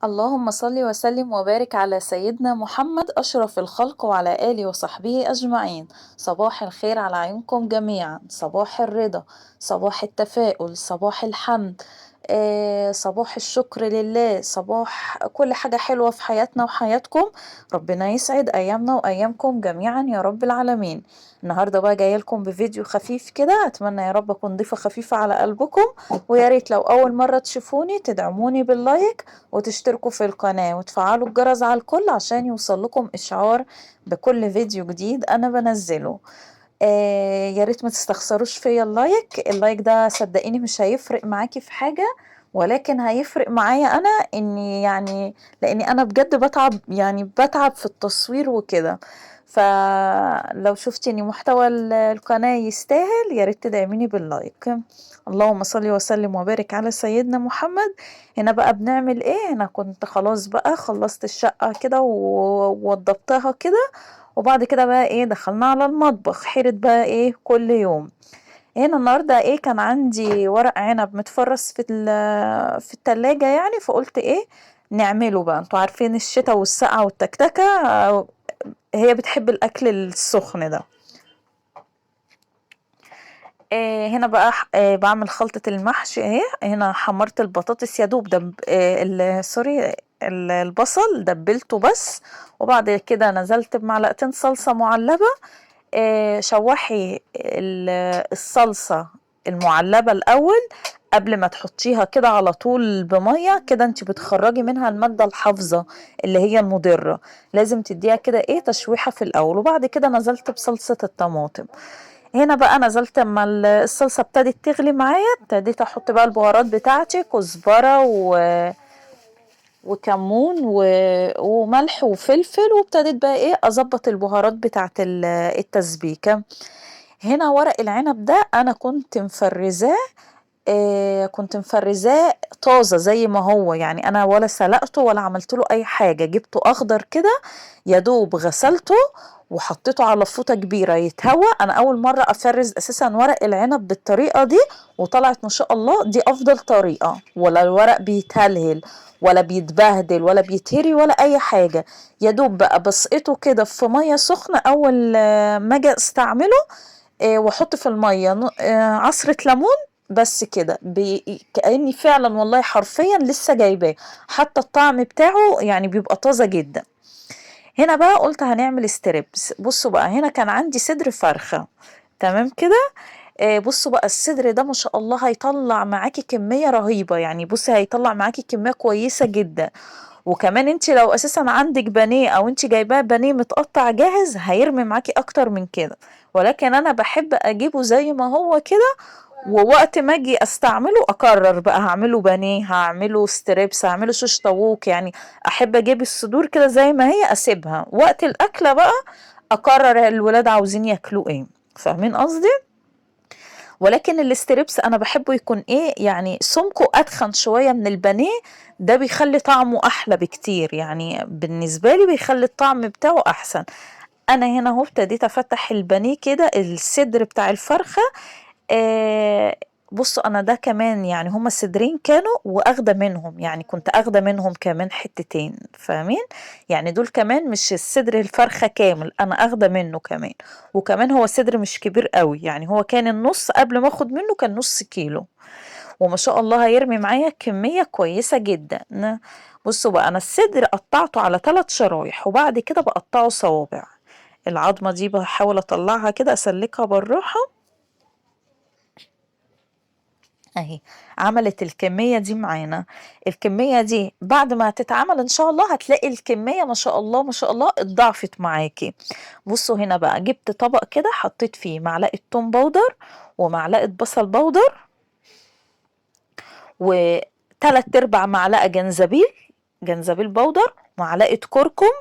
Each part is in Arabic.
اللهم صل وسلم وبارك على سيدنا محمد أشرف الخلق وعلى آله وصحبه أجمعين. صباح الخير على عيونكم جميعا، صباح الرضا، صباح التفاؤل، صباح الحمد، صباح الشكر لله، صباح كل حاجة حلوة في حياتنا وحياتكم. ربنا يسعد أيامنا وأيامكم جميعا يا رب العالمين. النهاردة بقى جاية لكم بفيديو خفيف كده، أتمنى يا رب أكون ضيفة خفيفة على قلبكم. ويا ريت لو أول مرة تشوفوني تدعموني باللايك وتشتركوا في القناة وتفعلوا الجرس على الكل عشان يوصل لكم إشعار بكل فيديو جديد أنا بنزله. يا ريت ما تستخسروش فيا اللايك ده صدقيني مش هيفرق معاكي في حاجة، ولكن هيفرق معايا أنا إني يعني لأني أنا بجد بتعب في التصوير وكده. فلو شفتي إن محتوى القناة يستاهل يا ريت تدعميني باللايك. اللهم صل وسلم وبارك على سيدنا محمد. هنا بقى بنعمل ايه؟ هنا كنت خلاص بقى خلصت الشقة كده ووضبتها كده، وبعد كده بقى ايه دخلنا على المطبخ حيرة بقى ايه كل يوم. هنا النهاردة ايه كان عندي ورق عنب متفرس في التلاجة يعني، فقلت ايه نعمله بقى. انتوا عارفين الشتاء والسقعة والتكتكة، هي بتحب الاكل السخن ده. هنا بقى بعمل خلطة المحشي اهي. هنا حمرت البطاطس يا دوب دب سوري البصل دبلته بس، وبعد كده نزلت بمعلقتين صلصة معلبة. شوحي الصلصة المعلبة الأول قبل ما تحطيها كده على طول بمية كده، انت بتخرجي منها المادة الحافظة اللي هي المضرة. لازم تديها كده ايه تشويحة في الأول، وبعد كده نزلت بصلصة الطماطم. هنا بقى نزلت اما الصلصة ابتدت تغلي معايا، ابتديت احط بقى البهارات بتاعتي كزبرة وكمون وملح وفلفل، وابتديت بقى ايه اظبط البهارات بتاعت التسبيكة. هنا ورق العنب ده انا كنت مفرزاه، كنت مفرزاه طازة زي ما هو يعني، انا ولا سلقته ولا عملت له اي حاجة، جبته اخضر كده يا دوب غسلته وحطيته على فوطة كبيرة يتهوى. انا اول مرة افرز اساسا ورق العنب بالطريقة دي، وطلعت ما شاء الله دي افضل طريقة، ولا الورق بيتهلهل ولا بيتبهدل ولا بيتهري ولا اي حاجة. يا دوب بقى بسقطه كده في مية سخنة اول ما اجي استعمله، واحط في المية عصرة ليمون بس كده، كأني فعلا والله حرفيا لسه جايباه. حتى الطعم بتاعه يعني بيبقى طازة جدا. هنا بقى قلت هنعمل ستريبس. بصوا بقى هنا كان عندي صدر فرخة تمام كده. بصوا بقى الصدر ده ما شاء الله هيطلع معاكي كمية رهيبة يعني، بصي هيطلع معاكي كمية كويسة جدا. وكمان انت لو اساسا عندك بانيه او انت جايباه بانيه متقطع جاهز هيرمي معاكي اكتر من كده، ولكن انا بحب اجيبه زي ما هو كده، ووقت ما اجي استعمله اقرر بقى هعمله بانيه هعمله ستريبس هعمله شوش طاووق يعني. احب اجيب الصدور كده زي ما هي اسيبها وقت الاكله بقى اقرر الولاد عاوزين ياكلوا ايه. فاهمين قصدي؟ ولكن الاستريبس انا بحبه يكون ايه يعني سمكه اتخن شويه من البانيه، ده بيخلي طعمه احلى بكتير يعني، بالنسبه لي بيخلي الطعم بتاعه احسن. انا هنا اهو ابتديت افتح البانيه كده الصدر بتاع الفرخه. آه بصوا انا ده كمان يعني هما الصدرين كانوا واخده منهم، يعني كنت اخده منهم كمان حتتين فاهمين؟ يعني دول كمان مش الصدر الفرخه كامل، انا اخده منه كمان. وكمان هو صدر مش كبير قوي يعني، هو كان النص قبل ما اخد منه كان نص كيلو، وما شاء الله هيرمي معايا كميه كويسه جدا. بصوا بقى انا الصدر قطعته على 3 شرايح، وبعد كده بقطعه صوابع. العظمه دي بحاول اطلعها كده اسلكها بالراحه اهي. عملت الكمية دي معانا. الكمية دي بعد ما هتتعمل ان شاء الله هتلاقي الكمية ما شاء الله ما شاء الله اتضاعفت معاكي. بصوا هنا بقى جبت طبق كده حطيت فيه معلقة توم باودر ومعلقة بصل باودر و3/4 معلقة جنزبيل باودر، معلقة كركم.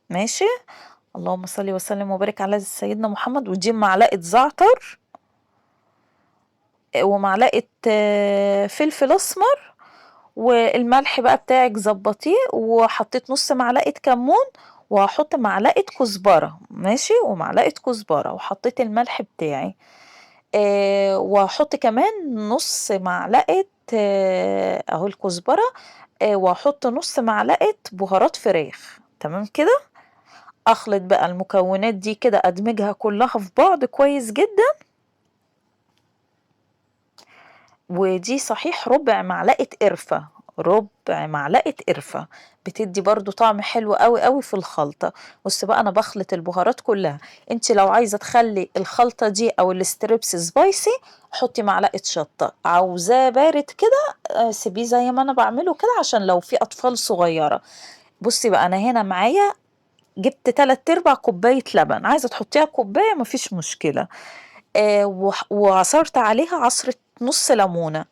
ماشي. اللهم صل وسلم وبارك على سيدنا محمد. ودي معلقة زعتر، ومعلقة فلفل اسمر، والملح بقى بتاعك ظبطيه، وحطيت نص معلقة كمون، وهحط معلقة كزبرة ماشي ومعلقة كزبرة، وحطيت الملح بتاعي. وهحط كمان نص معلقة اهو الكزبرة، وهحط نص معلقة بهارات فراخ. تمام كده. اخلط بقى المكونات دي كده، ادمجها كلها في بعض كويس جدا. ودي صحيح ربع معلقة قرفة، ربع معلقة قرفة، بتدي برضو طعم حلو قوي قوي في الخلطة. بص بقى انا بخلط البهارات كلها. انت لو عايزة تخلي الخلطة دي او الستريبس سبايسي حطي معلقة شطة، عاوزاه بارد كده سيبيه زي ما انا بعمله كده عشان لو في اطفال صغيرة. بصي بقى انا هنا معايا جبت 3/4 كوباية لبن، عايزة تحطيها كوباية مفيش مشكلة. وعصرت عليها عصرة نص ليمونة.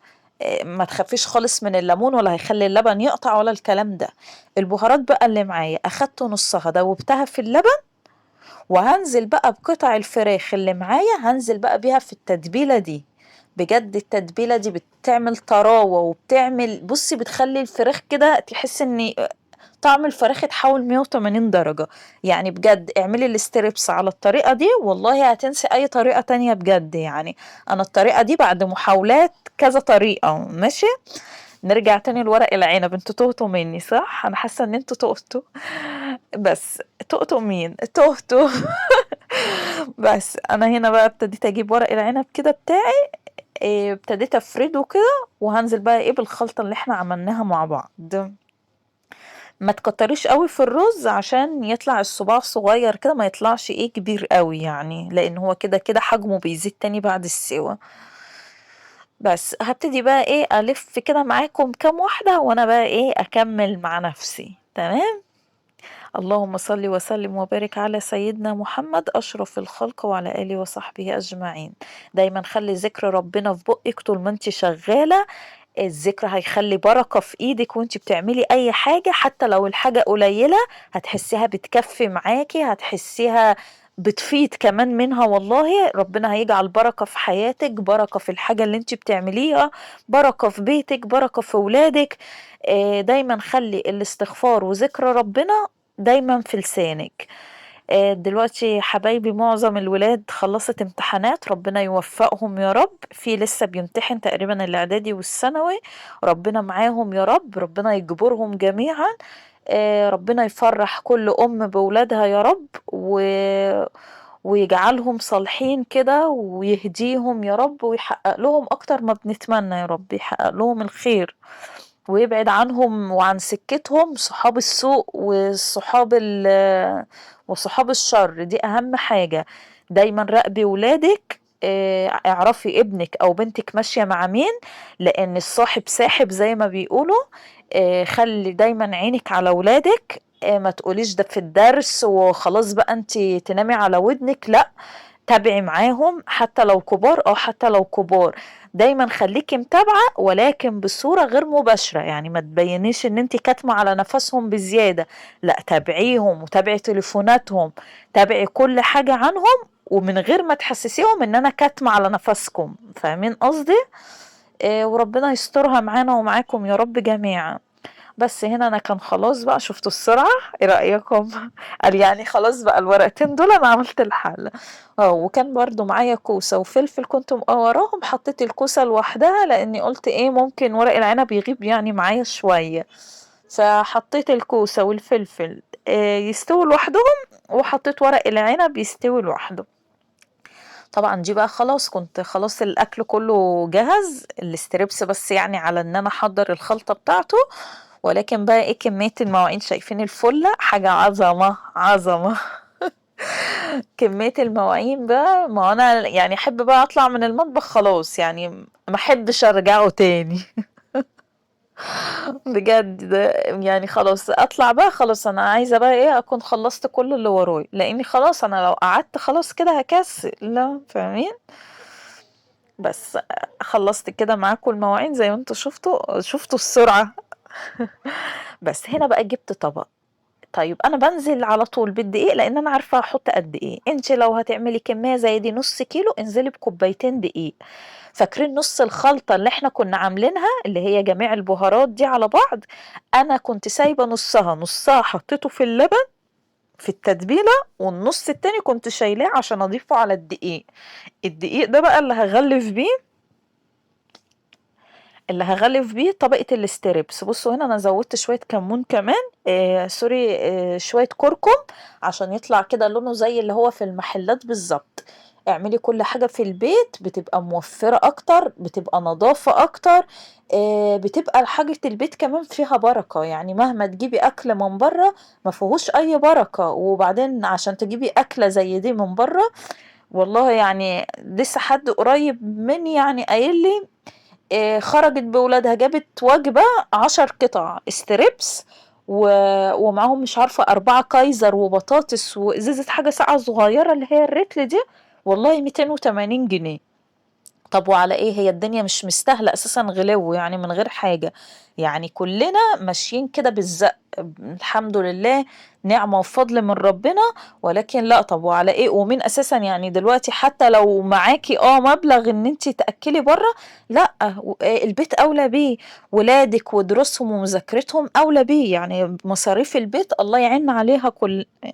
ما تخافيش خالص من الليمون ولا هيخلي اللبن يقطع ولا الكلام ده. البهارات بقى اللي معايا اخدت نصها دوبتها في اللبن، وهنزل بقى بقطع الفراخ اللي معايا، هنزل بقى بيها في التتبيلة دي. بجد التتبيلة دي بتعمل طراوة وبتعمل، بصي بتخلي الفراخ كده تحس ان طعم الفراخ اتحول 180 درجة. يعني بجد اعملي الاستريبس على الطريقة دي والله هتنسي اي طريقة تانية بجد يعني. انا الطريقة دي بعد محاولات كذا طريقة ماشي. نرجع تاني لورق العنب، انتوا تهتوا مني صح؟ انا حاسة ان انتوا تهتوا. بس تهتوا مين؟ تهتوا. بس انا هنا بقى ابتديت اجيب ورق العنب كده بتاعي، ابتديت افرده كده، وهنزل بقى ايه بالخلطة اللي احنا عملناها مع بعض. ما تكتريش قوي في الرز عشان يطلع الصباع صغير كده، ما يطلعش ايه كبير قوي يعني، لان هو كده كده حجمه بيزيد تاني بعد السوا. بس هبتدي بقى ايه الف كده معاكم كام واحدة وانا بقى ايه اكمل مع نفسي. تمام. اللهم صل وسلم وبارك على سيدنا محمد أشرف الخلق وعلى آله وصحبه أجمعين. دايما خلي ذكر ربنا في بقك طول ما انت شغالة. الذكر هيخلي بركة في ايدك وانت بتعملي اي حاجة، حتى لو الحاجة قليلة هتحسيها بتكفي معاكي، هتحسيها بتفيد كمان منها. والله ربنا هيجعل بركة في حياتك، بركة في الحاجة اللي انت بتعمليها، بركة في بيتك، بركة في ولادك. دايما خلي الاستغفار وذكر ربنا دايما في لسانك. دلوقتي حبايبي معظم الولاد خلصت امتحانات، ربنا يوفقهم يا رب. في لسه بيمتحن تقريبا الاعدادي والثانوي، ربنا معاهم يا رب، ربنا يجبرهم جميعا. ربنا يفرح كل ام بولادها يا رب، ويجعلهم صالحين كده ويهديهم يا رب، ويحقق لهم اكتر ما بنتمنى يا رب، يحقق لهم الخير، ويبعد عنهم وعن سكتهم صحاب السوء وصحاب الشر. دي أهم حاجة. دايما راقبي ولادك، اعرفي ابنك أو بنتك ماشية مع مين، لأن الصاحب ساحب زي ما بيقولوا. خلي دايما عينك على ولادك. ما تقوليش ده في الدرس وخلاص بقى انت تنامي على ودنك، لا، تابعي معاهم حتى لو كبار او حتى لو كبار. دايما خليكي متابعة ولكن بصورة غير مباشرة، يعني ما تبينيش ان انت كاتمة على نفسهم بزيادة، لا، تابعيهم وتابعي تليفوناتهم، تابعي كل حاجة عنهم، ومن غير ما تحسسيهم ان انا كاتمة على نفسكم. فاهمين قصدي؟ وربنا يسترها معانا ومعاكم يا رب جميعا. بس هنا انا كان خلاص بقى، شفتوا السرعة؟ ايه رأيكم؟ قال يعني خلاص بقى الورقتين دول انا عملت الحل. وكان برضو معايا كوسة وفلفل كنت مقوراهم، حطيت الكوسة لوحدها لاني قلت ايه ممكن ورق العنب يغيب يعني معايا شوية، فحطيت الكوسة والفلفل يستوي لوحدهم، وحطيت ورق العنب يستوي لوحده. طبعا دي بقى خلاص كنت خلاص الاكل كله جهز، الاستريبس بس يعني على ان انا احضر الخلطة بتاعته. ولكن بقى ايه كمية المواعين، شايفين الفلة حاجة عظمة عظمة. كمية المواعين بقى، ما انا يعني احب بقى اطلع من المطبخ خلاص يعني، ما احبش ارجعه تاني. بجد ده يعني خلاص اطلع بقى، خلاص انا عايزة بقى ايه اكون خلصت كل اللي وراي، لاني خلاص انا لو قعدت خلاص كده هكسل، لا فاهمين. بس خلصت كده معاكم المواعين زي ما انتوا شفتوا السرعة. بس هنا بقى جبت طبق. طيب انا بنزل على طول بالدقيق لان انا عارفه احط قد ايه. انت لو هتعملي كميه زي دي نص كيلو انزلي بكوبايتين دقيق. فاكرين نص الخلطه اللي احنا كنا عاملينها اللي هي جميع البهارات دي على بعض؟ انا كنت سايبه نصها، نصها حطيته في اللبن في التتبيلة، والنص التاني كنت شايلاه عشان اضيفه على الدقيق. الدقيق ده بقى اللي هغلف بيه طبقة الاستريبس. بصوا هنا انا زودت شوية كمون كمان، سوري، شوية كركم، عشان يطلع كده لونه زي اللي هو في المحلات بالظبط. اعملي كل حاجة في البيت بتبقى موفرة اكتر، بتبقى نظافة اكتر، بتبقى حاجة البيت كمان فيها بركة. يعني مهما تجيبي اكل من بره ما فيهوش اي بركة، وبعدين عشان تجيبي اكلة زي دي من بره، والله يعني لسه حد قريب مني يعني قايل لي خرجت بولادها جابت وجبة 10 قطع ستريبس ومعاهم مش عارفة 4 كايزر وبطاطس وإزازة حاجة ساقعة صغيرة اللي هي الريتل دي، والله 280 جنيه. طب وعلى ايه؟ هي الدنيا مش مستاهلة اساسا غلو يعني من غير حاجة. يعني كلنا ماشيين كده بالزق، الحمد لله، نعمة وفضل من ربنا. ولكن لا، طب وعلى ايه؟ ومين اساسا يعني دلوقتي حتى لو معاكي مبلغ ان انت تأكلي بره، لا، البيت اولى بيه. ولادك ودروسهم ومذاكرتهم اولى بيه. يعني مصاريف البيت الله يعيننا عليها،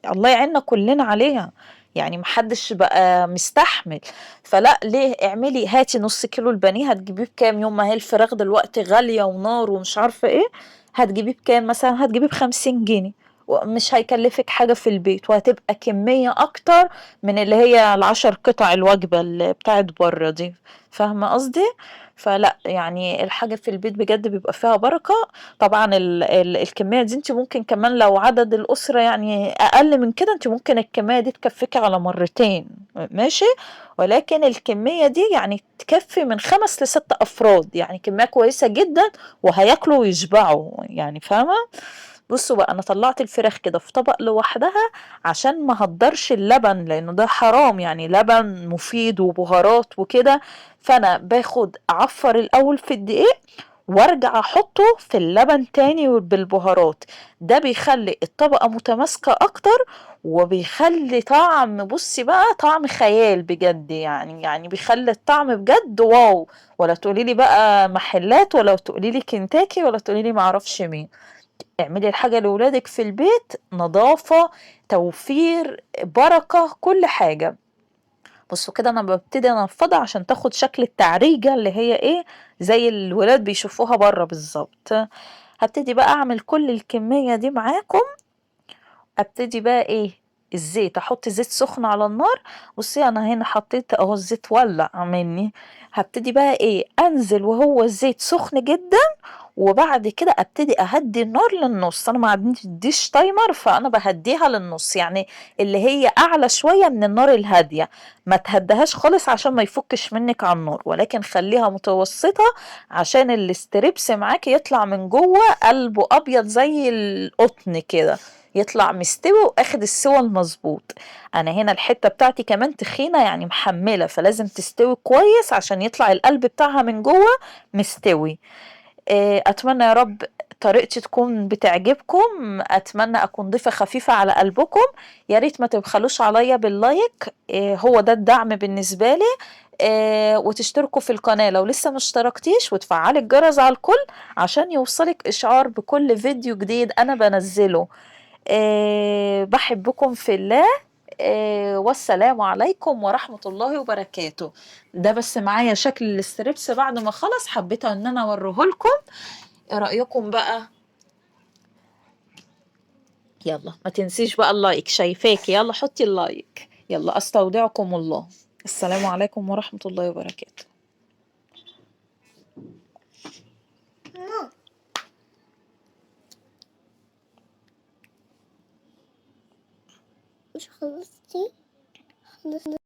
الله يعيننا كلنا عليها. يعني محدش بقى مستحمل. فلا، ليه؟ اعملي، هاتي نص كيلو البانيه، هتجيبيه بكام؟ يوم ما هي الفراخ دلوقتي غالية ونار ومش عارفة ايه، هتجيبيه بكام؟ مثلا هتجيبيه ب50 جنيه، ومش هيكلفك حاجة في البيت، وهتبقى كمية أكتر من اللي هي ال10 قطع الوجبة اللي بتاعت بره دي. فاهمة قصدي؟ فلا يعني الحاجة في البيت بجد بيبقى فيها بركة. طبعا الكمية دي انت ممكن كمان لو عدد الأسرة يعني أقل من كده، انت ممكن الكمية دي تكفيكي على مرتين، ماشي. ولكن الكمية دي يعني تكفي من 5 ل6 أفراد، يعني كمية كويسة جدا، وهياكلوا ويشبعوا يعني، فاهمة؟ بصوا بقى، أنا طلعت الفراخ كده في طبق لوحدها عشان ما هدرش اللبن، لأنه ده حرام، يعني لبن مفيد وبهارات وكده. فأنا باخد أعفر الأول في الدقيق، وارجع احطه في اللبن تاني بالبهارات. ده بيخلي الطبقة متماسكة اكتر، وبيخلي طعم، بصي بقى، طعم خيال بجد. يعني بيخلي الطعم بجد واو. ولا تقولي لي بقى محلات، ولا تقولي لي كنتاكي، ولا تقولي لي معرفش مين. اعملي الحاجة لولادك في البيت، نظافة، توفير، بركة، كل حاجة. بصوا كده انا ببتدي انفضها عشان تاخد شكل التعريجة اللي هي ايه، زي الولاد بيشوفوها بره بالظبط. هبتدي بقى اعمل كل الكمية دي معاكم. ابتدي بقى ايه؟ الزيت، احط زيت سخن على النار. بصي انا هنا حطيت اهو الزيت ولع مني. هبتدي بقى ايه؟ انزل وهو الزيت سخن جدا، وبعد كده ابتدي اهدي النار للنص. انا ما عنديش تايمر، فانا بهديها للنص، يعني اللي هي اعلى شوية من النار الهادية. ما تهدهاش خالص عشان ما يفكش منك على النار، ولكن خليها متوسطة عشان الاستريبس معاكي يطلع من جوه قلبه ابيض زي القطن كده، يطلع مستوي واخد السوى المظبوط. انا هنا الحتة بتاعتي كمان تخينة يعني محملة، فلازم تستوي كويس عشان يطلع القلب بتاعها من جوه مستوي. اتمنى يا رب طريقتي تكون بتعجبكم. اتمنى اكون ضيفة خفيفة على قلبكم. يا ريت ما تبخلوش عليا باللايك، هو ده الدعم بالنسبة لي. وتشتركوا في القناة لو لسه ما اشتركتيش، وتفعلي الجرس على الكل عشان يوصلك اشعار بكل فيديو جديد انا بنزله. بحبكم في الله. والسلام عليكم ورحمة الله وبركاته. ده بس معايا شكل الاستريبس بعد ما خلص، حبيت ان انا اوريه لكم. ايه رأيكم بقى؟ يلا ما تنسيش بقى اللايك، شايفاك، يلا حطي اللايك. يلا استودعكم الله. السلام عليكم ورحمة الله وبركاته. مش خلصتي؟ خلصت.